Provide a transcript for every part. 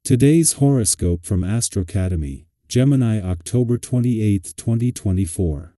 Today's horoscope from AstroCademy, Gemini October 28, 2024.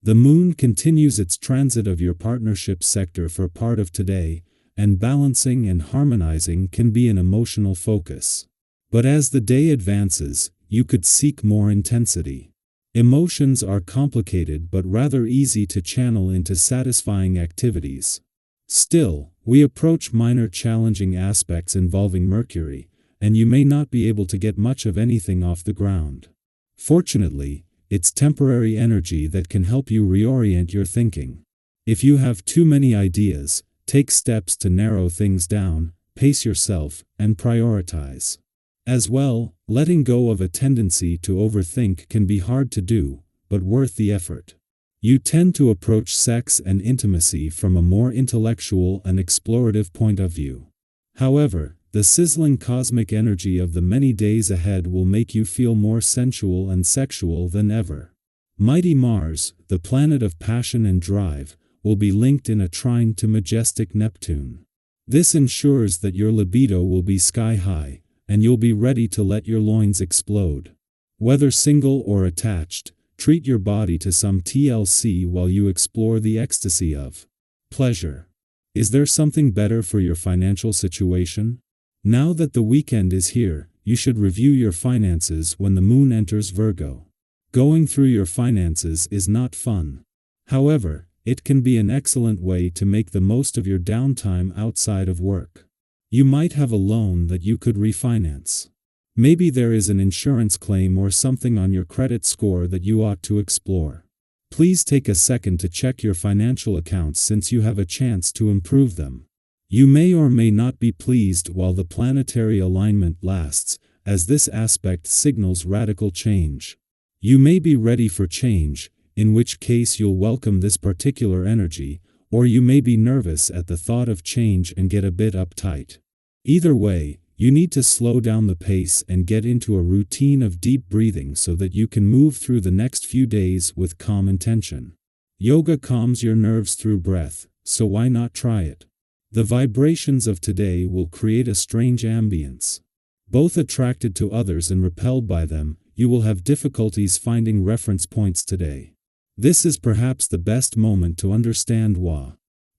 The moon continues its transit of your partnership sector for part of today, and balancing and harmonizing can be an emotional focus. But as the day advances, you could seek more intensity. Emotions are complicated but rather easy to channel into satisfying activities. Still, we approach minor challenging aspects involving Mercury, and you may not be able to get much of anything off the ground. Fortunately, it's temporary energy that can help you reorient your thinking. If you have too many ideas, take steps to narrow things down, pace yourself, and prioritize. As well, letting go of a tendency to overthink can be hard to do, but worth the effort. You tend to approach sex and intimacy from a more intellectual and explorative point of view. However, the sizzling cosmic energy of the many days ahead will make you feel more sensual and sexual than ever. Mighty Mars, the planet of passion and drive, will be linked in a trine to majestic Neptune. This ensures that your libido will be sky high, and you'll be ready to let your loins explode. Whether single or attached, treat your body to some TLC while you explore the ecstasy of pleasure. Is there something better for your financial situation? Now that the weekend is here, you should review your finances when the moon enters Virgo. Going through your finances is not fun. However, it can be an excellent way to make the most of your downtime outside of work. You might have a loan that you could refinance. Maybe there is an insurance claim or something on your credit score that you ought to explore. Please take a second to check your financial accounts since you have a chance to improve them. You may or may not be pleased while the planetary alignment lasts, as this aspect signals radical change. You may be ready for change, in which case you'll welcome this particular energy, or you may be nervous at the thought of change and get a bit uptight. Either way, you need to slow down the pace and get into a routine of deep breathing so that you can move through the next few days with calm intention. Yoga calms your nerves through breath, so why not try it? The vibrations of today will create a strange ambience. Both attracted to others and repelled by them, you will have difficulties finding reference points today. This is perhaps the best moment to understand what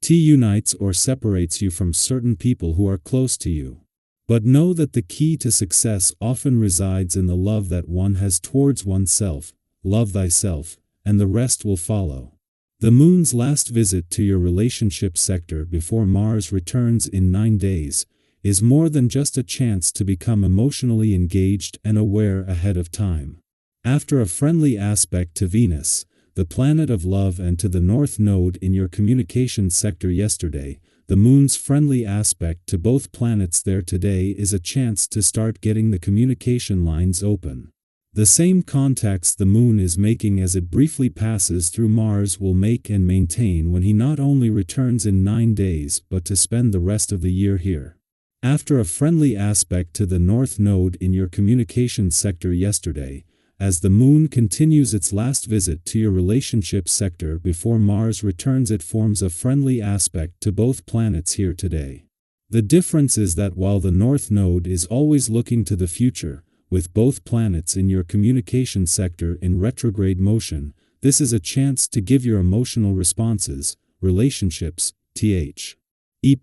unites or separates you from certain people who are close to you. But know that the key to success often resides in the love that one has towards oneself. Love thyself, and the rest will follow. The moon's last visit to your relationship sector before Mars returns in 9 days is more than just a chance to become emotionally engaged and aware ahead of time. After a friendly aspect to Venus, the planet of love, and to the North Node in your communication sector yesterday, the moon's friendly aspect to both planets there today is a chance to start getting the communication lines open. The same contacts the moon is making as it briefly passes through Mars will make and maintain when he not only returns in 9 days but to spend the rest of the year here. After a friendly aspect to the North Node in your communication sector yesterday, as the moon continues its last visit to your relationship sector before Mars returns, it forms a friendly aspect to both planets here today. The difference is that while the North Node is always looking to the future, with both planets in your communication sector in retrograde motion, this is a chance to give your emotional responses, relationships,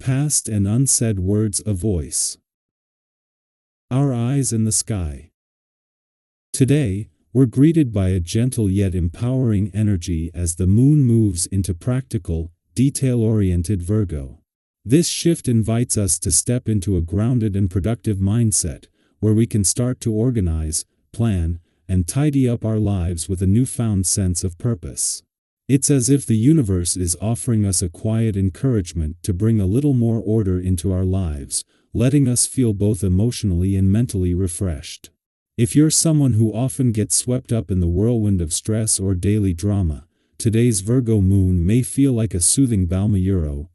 past and unsaid words a voice. Our eyes in the sky. Today, we're greeted by a gentle yet empowering energy as the moon moves into practical, detail-oriented Virgo. This shift invites us to step into a grounded and productive mindset, where we can start to organize, plan, and tidy up our lives with a newfound sense of purpose. It's as if the universe is offering us a quiet encouragement to bring a little more order into our lives, letting us feel both emotionally and mentally refreshed. If you're someone who often gets swept up in the whirlwind of stress or daily drama, today's Virgo moon may feel like a soothing balm,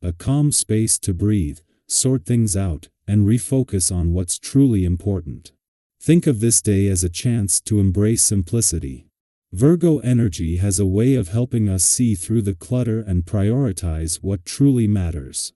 a calm space to breathe, sort things out, and refocus on what's truly important. Think of this day as a chance to embrace simplicity. Virgo energy has a way of helping us see through the clutter and prioritize what truly matters.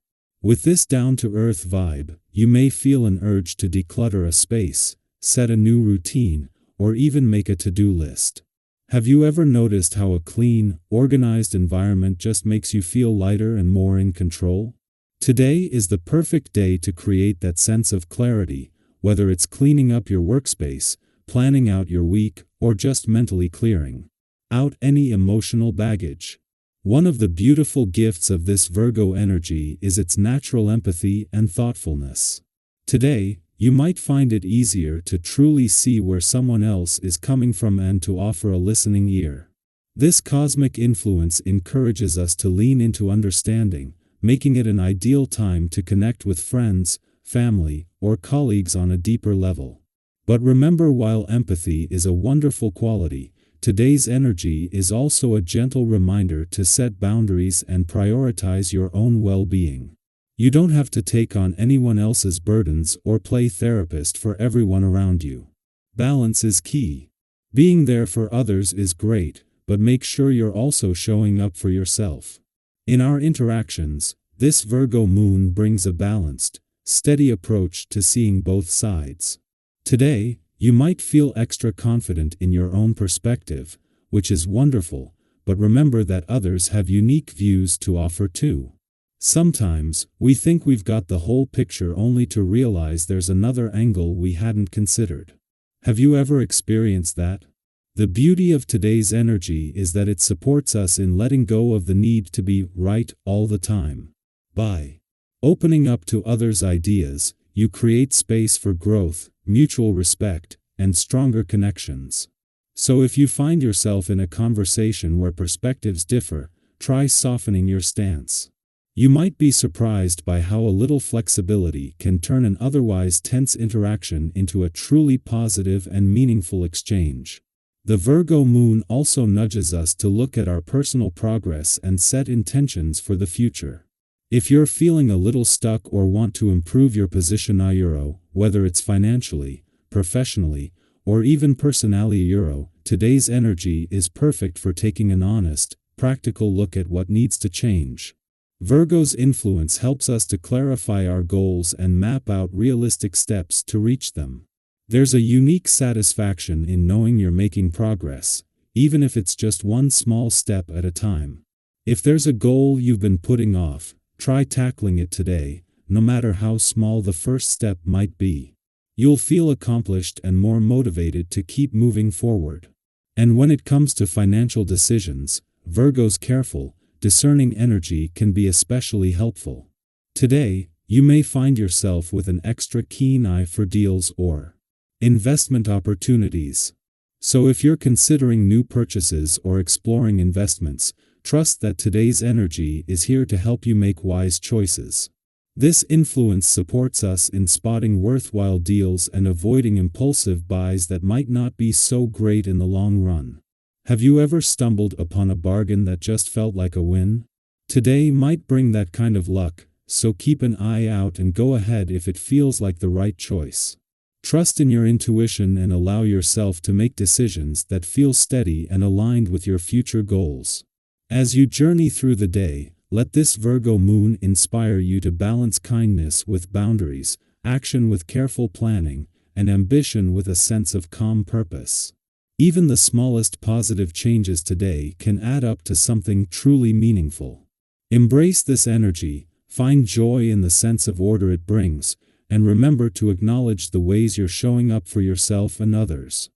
With this down-to-earth vibe, you may feel an urge to declutter a space, set a new routine, or even make a to-do list. Have you ever noticed how a clean, organized environment just makes you feel lighter and more in control? Today is the perfect day to create that sense of clarity, whether it's cleaning up your workspace, planning out your week, or just mentally clearing out any emotional baggage. One of the beautiful gifts of this Virgo energy is its natural empathy and thoughtfulness. Today, you might find it easier to truly see where someone else is coming from and to offer a listening ear. This cosmic influence encourages us to lean into understanding, making it an ideal time to connect with friends, family, or colleagues on a deeper level. But remember, while empathy is a wonderful quality, today's energy is also a gentle reminder to set boundaries and prioritize your own well-being. You don't have to take on anyone else's burdens or play therapist for everyone around you. Balance is key. Being there for others is great, but make sure you're also showing up for yourself. In our interactions, this Virgo moon brings a balanced, steady approach to seeing both sides. Today, you might feel extra confident in your own perspective, which is wonderful, but remember that others have unique views to offer too. Sometimes, we think we've got the whole picture only to realize there's another angle we hadn't considered. Have you ever experienced that? The beauty of today's energy is that it supports us in letting go of the need to be right all the time. By opening up to others' ideas, you create space for growth, mutual respect, and stronger connections. So if you find yourself in a conversation where perspectives differ, try softening your stance. You might be surprised by how a little flexibility can turn an otherwise tense interaction into a truly positive and meaningful exchange. The Virgo moon also nudges us to look at our personal progress and set intentions for the future. If you're feeling a little stuck or want to improve your position whether it's financially, professionally, or even personally today's energy is perfect for taking an honest, practical look at what needs to change. Virgo's influence helps us to clarify our goals and map out realistic steps to reach them. There's a unique satisfaction in knowing you're making progress, even if it's just one small step at a time. If there's a goal you've been putting off, try tackling it today, no matter how small the first step might be. You'll feel accomplished and more motivated to keep moving forward. And when it comes to financial decisions, Virgo's careful, discerning energy can be especially helpful. Today, you may find yourself with an extra keen eye for deals or investment opportunities. So if you're considering new purchases or exploring investments, trust that today's energy is here to help you make wise choices. This influence supports us in spotting worthwhile deals and avoiding impulsive buys that might not be so great in the long run. Have you ever stumbled upon a bargain that just felt like a win? Today might bring that kind of luck, so keep an eye out and go ahead if it feels like the right choice. Trust in your intuition and allow yourself to make decisions that feel steady and aligned with your future goals. As you journey through the day, let this Virgo moon inspire you to balance kindness with boundaries, action with careful planning, and ambition with a sense of calm purpose. Even the smallest positive changes today can add up to something truly meaningful. Embrace this energy, find joy in the sense of order it brings, and remember to acknowledge the ways you're showing up for yourself and others.